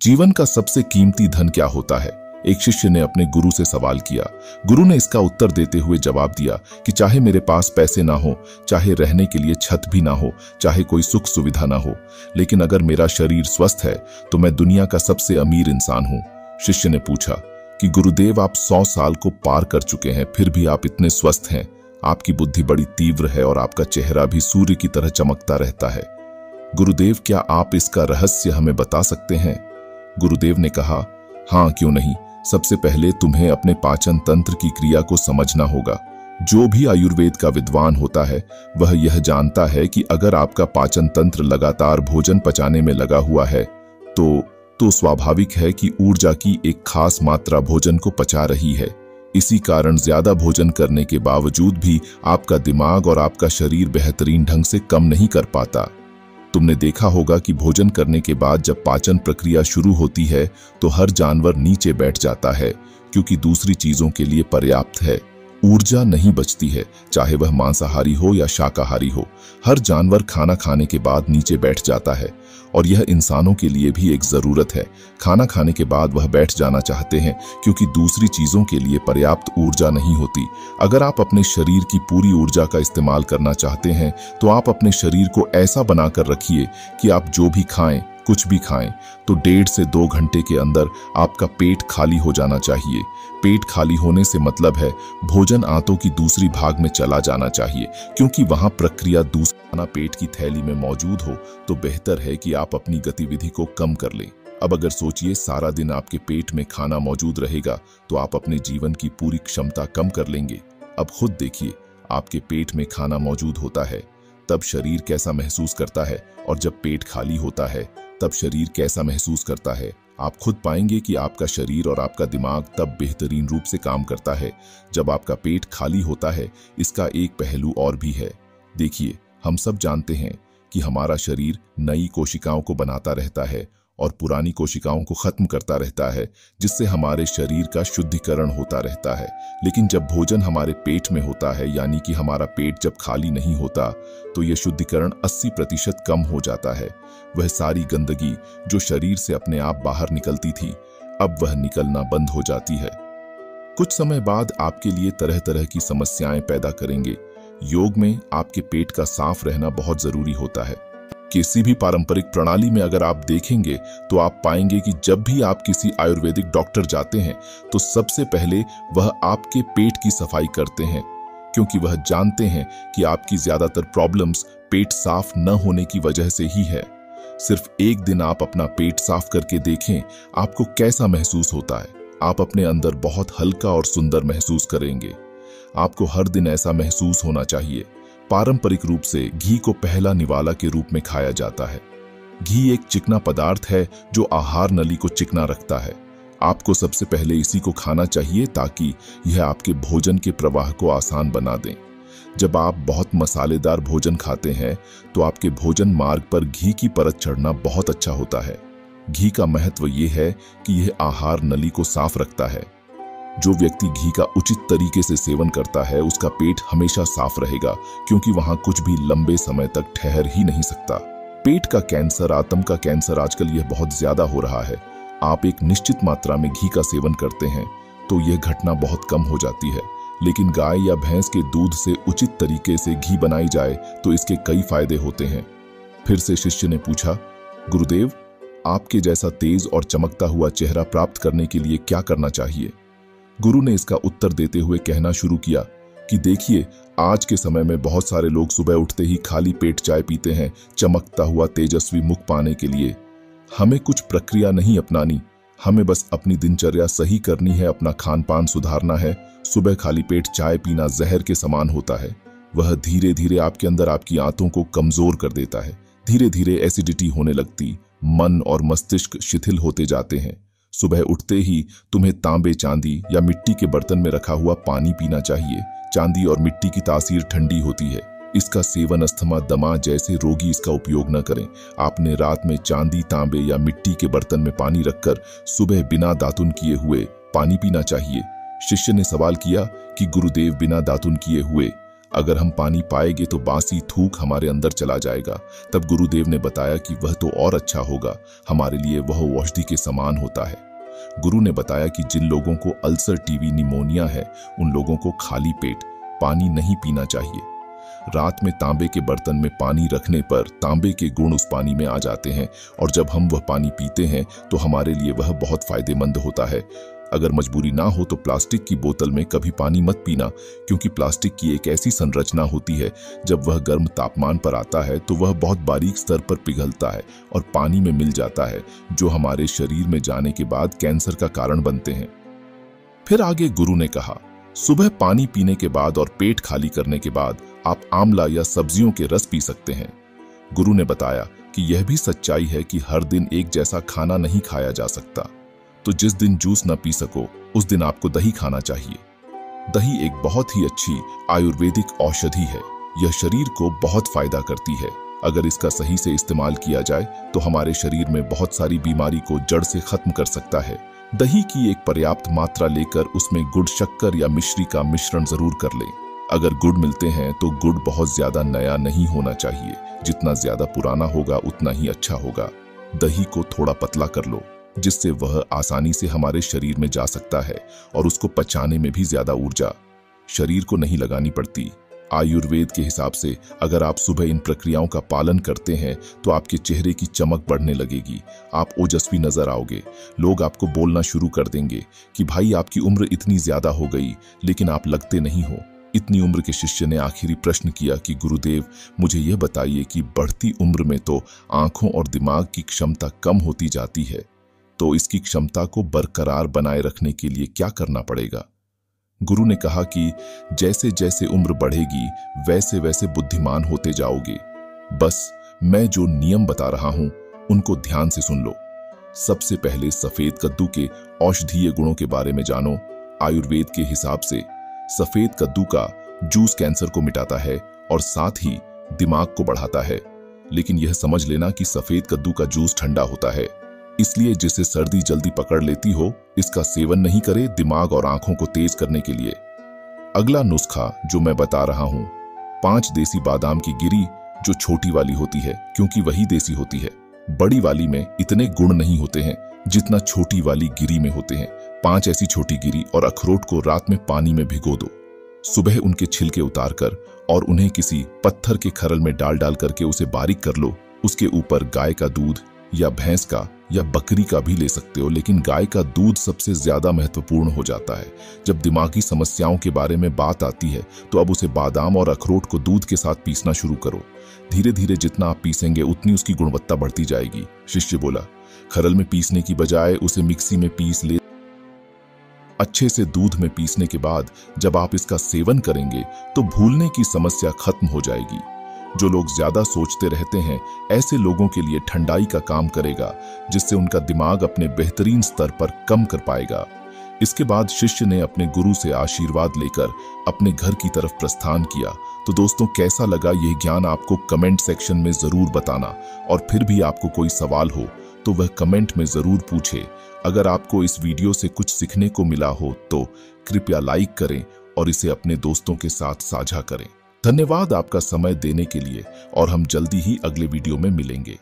जीवन का सबसे कीमती धन क्या होता है? एक शिष्य ने अपने गुरु से सवाल किया। गुरु ने इसका उत्तर देते हुए जवाब दिया कि चाहे मेरे पास पैसे ना हो, चाहे रहने के लिए छत भी ना हो, चाहे कोई सुख सुविधा ना हो, लेकिन अगर मेरा शरीर स्वस्थ है तो मैं दुनिया का सबसे अमीर इंसान हूं। शिष्य ने पूछा कि गुरुदेव, आप 100 साल को पार कर चुके हैं, फिर भी आप इतने स्वस्थ हैं। आपकी बुद्धि बड़ी तीव्र है और आपका चेहरा भी सूर्य की तरह चमकता रहता है। गुरुदेव, क्या आप इसका रहस्य हमें बता सकते हैं? गुरुदेव ने कहा, हाँ, क्यों नहीं। सबसे पहले तुम्हें अपने पाचन तंत्र की क्रिया को समझना होगा। जो भी आयुर्वेद का विद्वान होता है वह यह जानता है कि अगर आपका पाचन तंत्र लगातार भोजन पचाने में लगा हुआ है तो स्वाभाविक है कि ऊर्जा की एक खास मात्रा भोजन को पचा रही है। इसी कारण ज्यादा भोजन करने के बावजूद भी आपका दिमाग और आपका शरीर बेहतरीन ढंग से कम नहीं कर पाता। तुमने देखा होगा कि भोजन करने के बाद जब पाचन प्रक्रिया शुरू होती है तो हर जानवर नीचे बैठ जाता है, क्योंकि दूसरी चीजों के लिए पर्याप्त है। ऊर्जा नहीं बचती है, चाहे वह मांसाहारी हो या शाकाहारी हो। हर जानवर खाना खाने के बाद नीचे बैठ जाता है और यह इंसानों के लिए भी एक जरूरत है। खाना खाने के बाद वह बैठ जाना चाहते हैं क्योंकि दूसरी चीजों के लिए पर्याप्त ऊर्जा नहीं होती। अगर आप अपने शरीर की पूरी ऊर्जा का इस्तेमाल करना चाहते हैं तो आप अपने शरीर को ऐसा बनाकर रखिए कि आप जो भी खाएं, कुछ भी खाएं, तो 1.5 से 2 घंटे के अंदर आपका पेट खाली हो जाना चाहिए। पेट खाली होने से मतलब है भोजन आंतों की दूसरी भाग में चला जाना चाहिए, क्योंकि वहां प्रक्रिया दूसरा पेट की थैली में मौजूद हो तो बेहतर है कि आप अपनी गतिविधि को कम कर लें। अब अगर सोचिए, सारा दिन आपके पेट में खाना मौजूद रहेगा तो आप अपने जीवन की पूरी क्षमता कम कर लेंगे। अब खुद देखिए, आपके पेट में खाना मौजूद होता है तब शरीर कैसा महसूस करता है, और जब पेट खाली होता है तब शरीर कैसा महसूस करता है। आप खुद पाएंगे कि आपका शरीर और आपका दिमाग तब बेहतरीन रूप से काम करता है जब आपका पेट खाली होता है। इसका एक पहलू और भी है। देखिए, हम सब जानते हैं कि हमारा शरीर नई कोशिकाओं को बनाता रहता है और पुरानी कोशिकाओं को खत्म करता रहता है, जिससे हमारे शरीर का शुद्धिकरण होता रहता है। लेकिन जब भोजन हमारे पेट में होता है, यानी कि हमारा पेट जब खाली नहीं होता, तो यह शुद्धिकरण 80% कम हो जाता है। वह सारी गंदगी जो शरीर से अपने आप बाहर निकलती थी, अब वह निकलना बंद हो जाती है। कुछ समय बाद आपके लिए तरह तरह की समस्याएं पैदा करेंगे। योग में आपके पेट का साफ रहना बहुत जरूरी होता है। किसी भी पारंपरिक प्रणाली में अगर आप देखेंगे तो आप पाएंगे कि जब भी आप किसी आयुर्वेदिक डॉक्टर जाते हैं तो सबसे पहले वह आपके पेट की सफाई करते हैं, क्योंकि वह जानते हैं कि आपकी ज्यादातर प्रॉब्लम्स पेट साफ न होने की वजह से ही है। सिर्फ एक दिन आप अपना पेट साफ करके देखें, आपको कैसा महसूस होता है। आप अपने अंदर बहुत हल्का और सुंदर महसूस करेंगे। आपको हर दिन ऐसा महसूस होना चाहिए। पारंपरिक रूप से घी को पहला निवाला के रूप में खाया जाता है। घी एक चिकना पदार्थ है जो आहार नली को चिकना रखता है। आपको सबसे पहले इसी को खाना चाहिए ताकि यह आपके भोजन के प्रवाह को आसान बना दें। जब आप बहुत मसालेदार भोजन खाते हैं तो आपके भोजन मार्ग पर घी की परत चढ़ना बहुत अच्छा होता है। घी का महत्व यह है कि यह आहार नली को साफ रखता है। जो व्यक्ति घी का उचित तरीके से सेवन करता है उसका पेट हमेशा साफ रहेगा, क्योंकि वहां कुछ भी लंबे समय तक ठहर ही नहीं सकता। पेट का कैंसर, आंत का कैंसर, आजकल यह बहुत ज्यादा हो रहा है। आप एक निश्चित मात्रा में घी का सेवन करते हैं तो यह घटना बहुत कम हो जाती है। लेकिन गाय या भैंस के दूध से उचित तरीके से घी बनाई जाए तो इसके कई फायदे होते हैं। फिर से शिष्य ने पूछा, गुरुदेव, आपके जैसा तेज और चमकता हुआ चेहरा प्राप्त करने के लिए क्या करना चाहिए? गुरु ने इसका उत्तर देते हुए कहना शुरू किया कि देखिए, आज के समय में बहुत सारे लोग सुबह उठते ही खाली पेट चाय पीते हैं चमकता हुआ तेजस्वी मुख पाने के लिए। हमें कुछ प्रक्रिया नहीं अपनानी, हमें बस अपनी दिनचर्या सही करनी है, अपना खान पान सुधारना है। सुबह खाली पेट चाय पीना जहर के समान होता है। वह धीरे धीरे आपके अंदर आपकी आंतों को कमजोर कर देता है। धीरे धीरे एसिडिटी होने लगती, मन और मस्तिष्क शिथिल होते जाते हैं। सुबह उठते ही तुम्हें तांबे, चांदी या मिट्टी के बर्तन में रखा हुआ पानी पीना चाहिए। चांदी और मिट्टी की तासीर ठंडी होती है। इसका सेवन अस्थमा, दमा जैसे रोगी इसका उपयोग न करें। आपने रात में चांदी, तांबे या मिट्टी के बर्तन में पानी रखकर सुबह बिना दातुन किए हुए पानी पीना चाहिए। शिष्य ने सवाल किया कि गुरुदेव, बिना दातुन किए हुए अगर हम पानी पाएंगे तो बासी थूक हमारे अंदर चला जाएगा। तब गुरुदेव ने बताया कि वह तो और अच्छा होगा, हमारे लिए वह औषधि के समान होता है। गुरु ने बताया कि जिन लोगों को अल्सर, टीबी, निमोनिया है, उन लोगों को खाली पेट पानी नहीं पीना चाहिए। रात में तांबे के बर्तन में पानी रखने पर तांबे के गुण उस पानी में आ जाते हैं और जब हम वह पानी पीते हैं तो हमारे लिए वह बहुत फायदेमंद होता है। अगर मजबूरी ना हो तो प्लास्टिक की बोतल में कभी पानी मत पीना, क्योंकि प्लास्टिक की एक ऐसी संरचना होती है, जब वह गर्म तापमान पर आता है तो वह बहुत बारीक स्तर पर पिघलता है और पानी में मिल जाता है, जो हमारे शरीर में जाने के बाद कैंसर का कारण बनते हैं। फिर आगे गुरु ने कहा, सुबह पानी पीने के बाद और पेट खाली करने के बाद आप आंवला या सब्जियों के रस पी सकते हैं। गुरु ने बताया कि यह भी सच्चाई है कि हर दिन एक जैसा खाना नहीं खाया जा सकता, तो जिस दिन जूस न पी सको उस दिन आपको दही खाना चाहिए। दही एक बहुत ही अच्छी आयुर्वेदिक औषधि है। यह शरीर को बहुत फायदा करती है। अगर इसका सही से इस्तेमाल किया जाए तो हमारे शरीर में बहुत सारी बीमारी को जड़ से खत्म कर सकता है। दही की एक पर्याप्त मात्रा लेकर उसमें गुड़, शक्कर या मिश्री का मिश्रण जरूर कर लें। अगर गुड़ मिलते हैं तो गुड़ बहुत ज्यादा नया नहीं होना चाहिए, जितना ज्यादा पुराना होगा उतना ही अच्छा होगा। दही को थोड़ा पतला कर लो, जिससे वह आसानी से हमारे शरीर में जा सकता है और उसको पचाने में भी ज्यादा ऊर्जा शरीर को नहीं लगानी पड़ती। आयुर्वेद के हिसाब से अगर आप सुबह इन प्रक्रियाओं का पालन करते हैं तो आपके चेहरे की चमक बढ़ने लगेगी, आप ओजस्वी नजर आओगे। लोग आपको बोलना शुरू कर देंगे कि भाई आपकी उम्र इतनी ज्यादा हो गई लेकिन आप लगते नहीं हो। इतनी उम्र के शिष्य ने आखिरी प्रश्न किया कि गुरुदेव, मुझे यह बताइए कि बढ़ती उम्र में तो आंखों और दिमाग की क्षमता कम होती जाती है, तो इसकी क्षमता को बरकरार बनाए रखने के लिए क्या करना पड़ेगा? गुरु ने कहा कि जैसे जैसे उम्र बढ़ेगी वैसे वैसे बुद्धिमान होते जाओगे। बस मैं जो नियम बता रहा हूं उनको ध्यान से सुन लो। सबसे पहले सफेद कद्दू के औषधीय गुणों के बारे में जानो। आयुर्वेद के हिसाब से सफेद कद्दू का जूस कैंसर को मिटाता है और साथ ही दिमाग को बढ़ाता है। लेकिन यह समझ लेना कि सफेद कद्दू का जूस ठंडा होता है, इसलिए जिसे सर्दी जल्दी पकड़ लेती हो इसका सेवन नहीं करे दिमाग और आंखों को तेज करने के लिए। अगला नुस्खा जो मैं बता रहा हूं, 5 देसी बादाम की गिरी, जो छोटी वाली होती है क्योंकि वही देसी होती है। बड़ी वाली में इतने गुण नहीं होते हैं जितना छोटी वाली गिरी में होते हैं। 5 ऐसी छोटी गिरी और अखरोट को रात में पानी में भिगो दो। सुबह उनके छिलके उतार कर और उन्हें किसी पत्थर के खरल में डाल करके उसे बारीक कर लो। उसके ऊपर गाय का दूध या भैंस का या बकरी का भी ले सकते हो, लेकिन गाय का दूध सबसे ज्यादा महत्वपूर्ण हो जाता है। जब दिमागी समस्याओं के बारे में बात आती है तो अब उसे बादाम और अखरोट को दूध के साथ पीसना शुरू करो। धीरे धीरे जितना आप पीसेंगे उतनी उसकी गुणवत्ता बढ़ती जाएगी। शिष्य बोला, खरल में पीसने की बजाय उसे मिक्सी में पीस ले। अच्छे से दूध में पीसने के बाद जब आप इसका सेवन करेंगे तो भूलने की समस्या खत्म हो जाएगी। जो लोग ज्यादा सोचते रहते हैं ऐसे लोगों के लिए ठंडाई का काम करेगा, जिससे उनका दिमाग अपने बेहतरीन स्तर पर कम कर पाएगा। इसके बाद शिष्य ने अपने गुरु से आशीर्वाद लेकर अपने घर की तरफ प्रस्थान किया। तो दोस्तों, कैसा लगा यह ज्ञान आपको कमेंट सेक्शन में जरूर बताना, और फिर भी आपको कोई सवाल हो तो वह कमेंट में जरूर पूछे। अगर आपको इस वीडियो से कुछ सीखने को मिला हो तो कृपया लाइक करें और इसे अपने दोस्तों के साथ साझा करें। धन्यवाद आपका समय देने के लिए, और हम जल्दी ही अगले वीडियो में मिलेंगे।